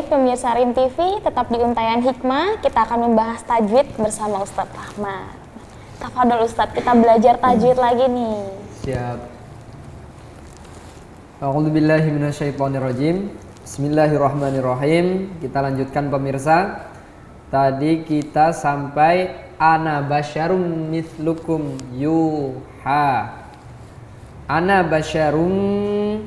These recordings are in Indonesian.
Baik pemirsa Rim TV, tetap di Untayan Hikmah, kita akan membahas tajwid bersama Ustadz Rahmat. Tafadhol Ustadz, kita belajar tajwid lagi nih. Siap. A'udzubillahi minasyaitonirrajim. Bismillahirrahmanirrahim. Kita lanjutkan pemirsa. Tadi kita sampai ana basyarum mislukum yuha. Ana basyarum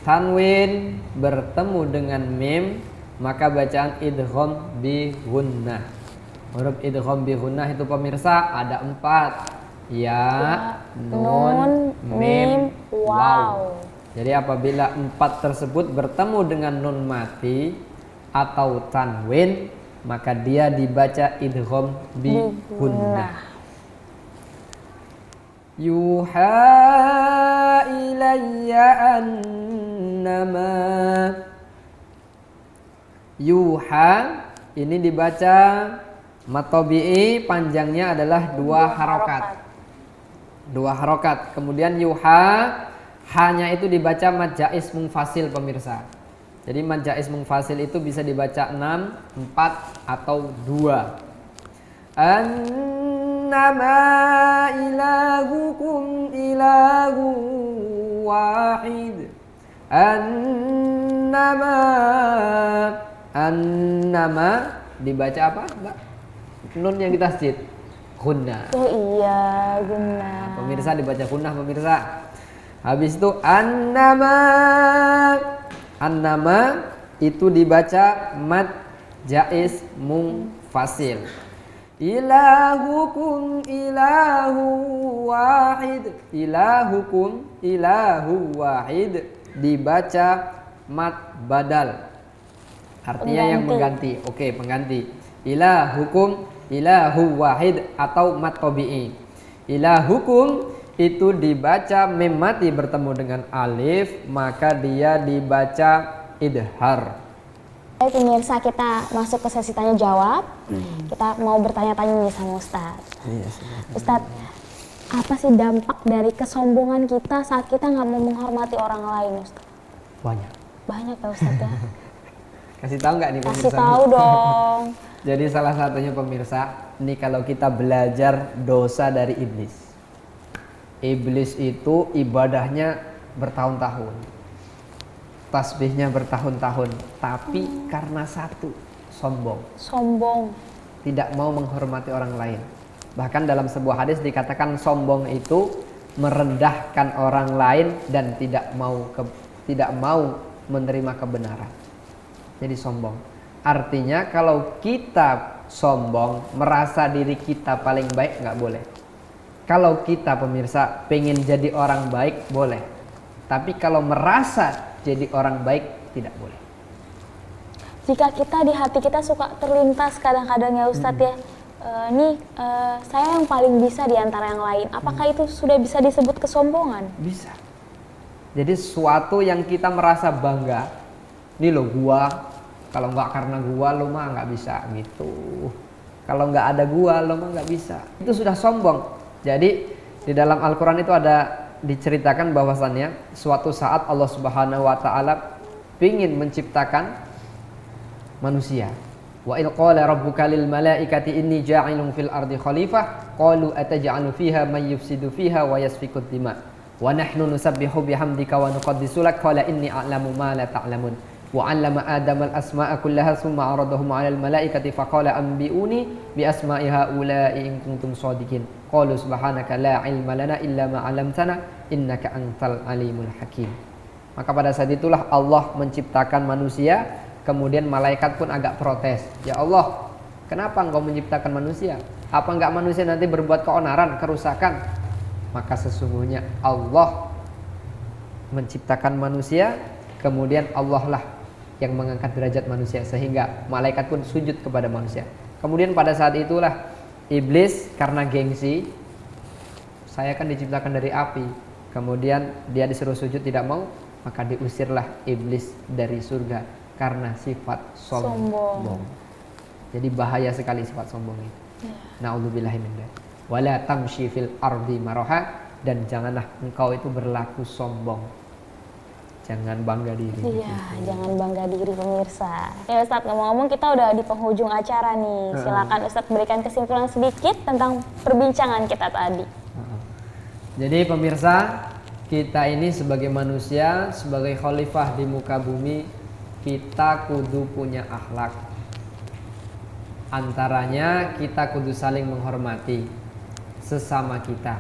tanwin bertemu dengan mim, maka bacaan idgham bi gunnah. Huruf idgham bi gunnah itu pemirsa ada 4. Ya, nun, mim, waw. Jadi apabila 4 tersebut bertemu dengan nun mati atau tanwin, maka dia dibaca idgham bi gunnah. Yuha ilayya annama. Yuha ini dibaca mad tabi'i, panjangnya adalah 2 harokat. 2 harokat. Kemudian yuha, hanya itu dibaca mad jaiz munfasil pemirsa. Jadi mad jaiz munfasil itu bisa dibaca 6, 4 atau 2. Annama ilahukum ilahu wahid. Annama dibaca apa, Mbak? Nun yang kita tasjid gunnah. Oh iya, gunnah. Pemirsa dibaca gunnah pemirsa. Habis itu annama itu dibaca mad jaiz munfasil. Ilahukum ilahu wahid. Ilahukum ilahu wahid dibaca mad badal. Artinya yang mengganti. Oke, pengganti. Ilahukum ilahu wahid atau mad tabi'i. Ilahukum itu dibaca mim mati bertemu dengan alif, maka dia dibaca idhar. Baik pemirsa, kita masuk ke sesi tanya jawab. Kita mau bertanya-tanya nih sama Ustadz. Ustadz, apa sih dampak dari kesombongan kita saat kita nggak mau menghormati orang lain, Ustadz? Banyak ya Ustadz ya. Kasih tahu nggak nih pemirsa? Kasih tahu dong. Jadi salah satunya pemirsa, ini kalau kita belajar dosa dari iblis. Iblis itu ibadahnya bertahun-tahun, tasbihnya bertahun-tahun, tapi karena satu, sombong, tidak mau menghormati orang lain. Bahkan dalam sebuah hadis dikatakan sombong itu merendahkan orang lain dan tidak mau menerima kebenaran. Jadi sombong. Artinya kalau kita sombong, merasa diri kita paling baik, nggak boleh. Kalau kita pemirsa pengen jadi orang baik, boleh. Tapi kalau merasa jadi orang baik, tidak boleh. Jika kita di hati kita suka terlintas kadang-kadang ya Ustadz ya, saya yang paling bisa di antara yang lain. Apakah itu sudah bisa disebut kesombongan? Bisa. Jadi sesuatu yang kita merasa bangga, ini loh gua, kalau nggak karena gua lo mah nggak bisa gitu. Kalau nggak ada gua lo mah nggak bisa. Itu sudah sombong. Jadi di dalam Al-Quran itu ada diceritakan bahwasannya suatu saat Allah Subhanahu wa taala ingin menciptakan manusia. Wa il qala rabbuka lil malaikati inni ja'ilun fil ardi khalifah qalu ataj'alu fiha may yufsidu fiha wa yasfiku dima wa nahnu nusabbihu bihamdika wa nuqaddisu lak qala inni a'lamu ma la ta'lamun wa 'allama adama al asma'a kullaha thumma 'aradahum 'alal malaikati faqala anbi'uni bi asma'i haula'i in kuntum shadiqin qalu subhanaka la 'ilma lana illa ma 'allamtana innaka antal alimul hakim. Maka pada saat itulah Allah menciptakan manusia, kemudian malaikat pun agak protes. Ya Allah, kenapa engkau menciptakan manusia? Apa enggak manusia nanti berbuat keonaran, kerusakan? Maka sesungguhnya Allah menciptakan manusia, kemudian Allah lah yang mengangkat derajat manusia, sehingga malaikat pun sujud kepada manusia. Kemudian pada saat itulah iblis karena gengsi, saya kan diciptakan dari api, kemudian dia disuruh sujud tidak mau, maka diusirlah iblis dari surga karena sifat sombong. Jadi bahaya sekali sifat sombong ini. Na'udzubillahi min dzalik. Wala tamshi fil ardi maraha, dan janganlah engkau itu berlaku sombong. Jangan bangga diri. Iya, jangan bangga diri pemirsa. Ya Ustadz, ngomong-ngomong kita udah di penghujung acara nih. Silakan Ustadz berikan kesimpulan sedikit tentang perbincangan kita tadi. Jadi pemirsa, kita ini sebagai manusia, sebagai khalifah di muka bumi, kita kudu punya akhlak. Antaranya kita kudu saling menghormati sesama kita.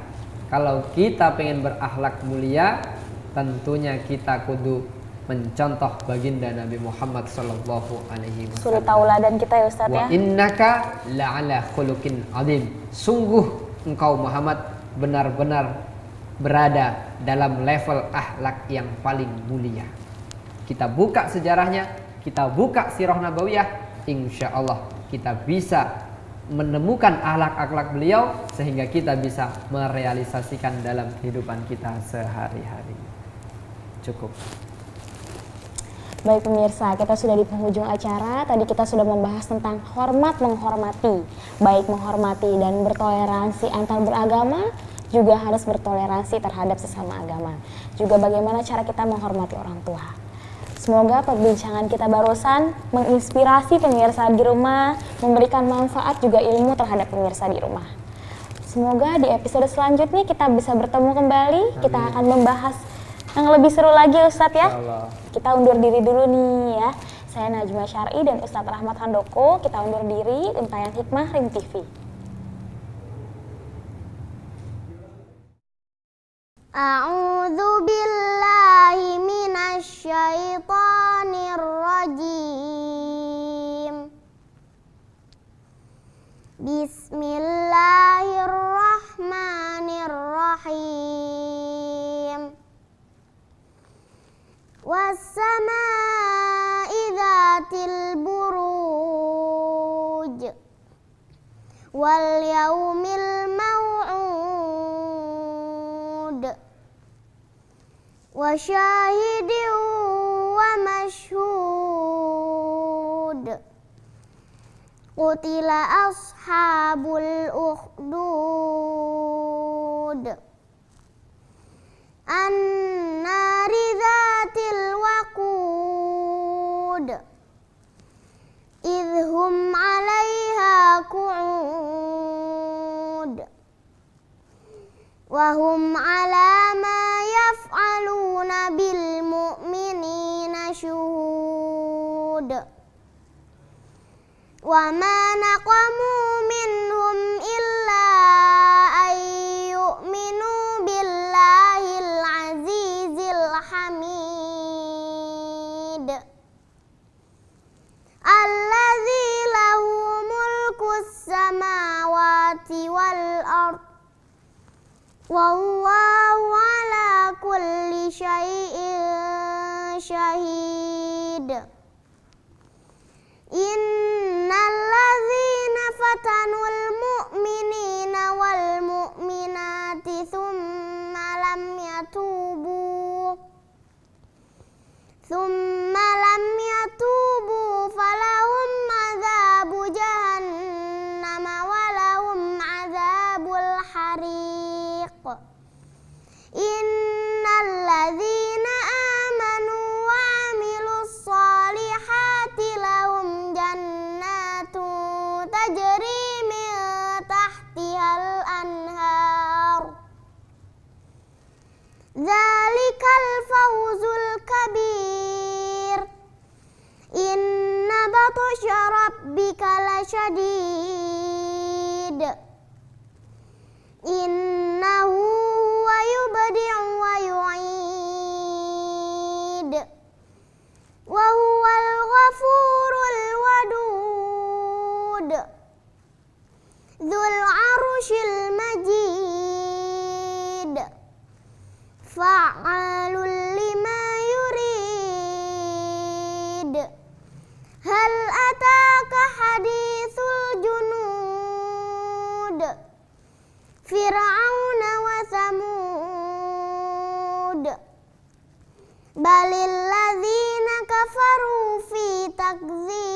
Kalau kita pengen berakhlak mulia, tentunya kita kudu mencontoh baginda Nabi Muhammad sallallahu alaihi wasallam. Suri tauladan kita ya Ustadz ya. Wa innaka la'ala khuluqin azim. Sungguh engkau Muhammad benar-benar berada dalam level akhlak yang paling mulia. Kita buka sejarahnya, kita buka sirah nabawiyah, insya Allah kita bisa menemukan akhlak-akhlak beliau sehingga kita bisa merealisasikan dalam kehidupan kita sehari-hari. Cukup. Baik pemirsa, kita sudah di penghujung acara. Tadi kita sudah membahas tentang hormat menghormati. Baik menghormati dan bertoleransi antar beragama, juga harus bertoleransi terhadap sesama agama. Juga bagaimana cara kita menghormati orang tua. Semoga perbincangan kita barusan menginspirasi pemirsa di rumah, memberikan manfaat juga ilmu terhadap pemirsa di rumah. Semoga di episode selanjutnya kita bisa bertemu kembali. Amin. Kita akan membahas yang lebih seru lagi Ustadz ya. Kita undur diri dulu nih ya. Saya Najma Syar'i dan Ustadz Rahmat Handoko. Kita undur diri. Untayan Hikmah Rim TV. A'udzu billahi minasy syaithanir rajim. Bismillahirrahmanirrahim. Was-samaa'i dzatil buruj wal yaumil maw'ud wa syahidin wa mashhud. Qutila ashabul ukhdud an-nari dzatil waqud idhum 'alaiha qu'ud wa hum 'ala ma yaf'aluna bil mu'minina syuhud. Wa ma naqamu minhum illa ay yu'minu billahil azizil hamid alladzi lahu mulkus samawati wal ard wallahu ala kulli syai'in syahid. Innalladzina fatanul mu'minina wal mu'minati thumma lam yatubu falahum adzabu jahannam walahum adzabul hariq. Innalladzina amanu wa 'amilus solihati lahum jannatun tajri min tahtihal anhar. Dzalikal fawzul kabir. Inna batsya rabbika lasyadid. Innahu huwa yubdi'u wa yu'id. Wa huwal ghafurul wadud. Dzul 'arsyil majid. Fa'alul lima yurid. Hal ataka hadithul junud. Fir'auna wa Thamud. Balil ladzina kafaru fi takdzib.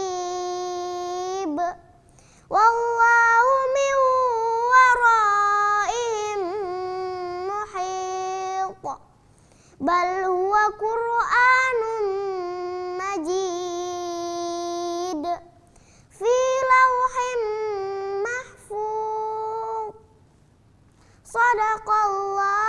Wallahu min waraihim muhit. bal huwa Qur'anun Majid fi lauhin mahfuz. Sadaqallah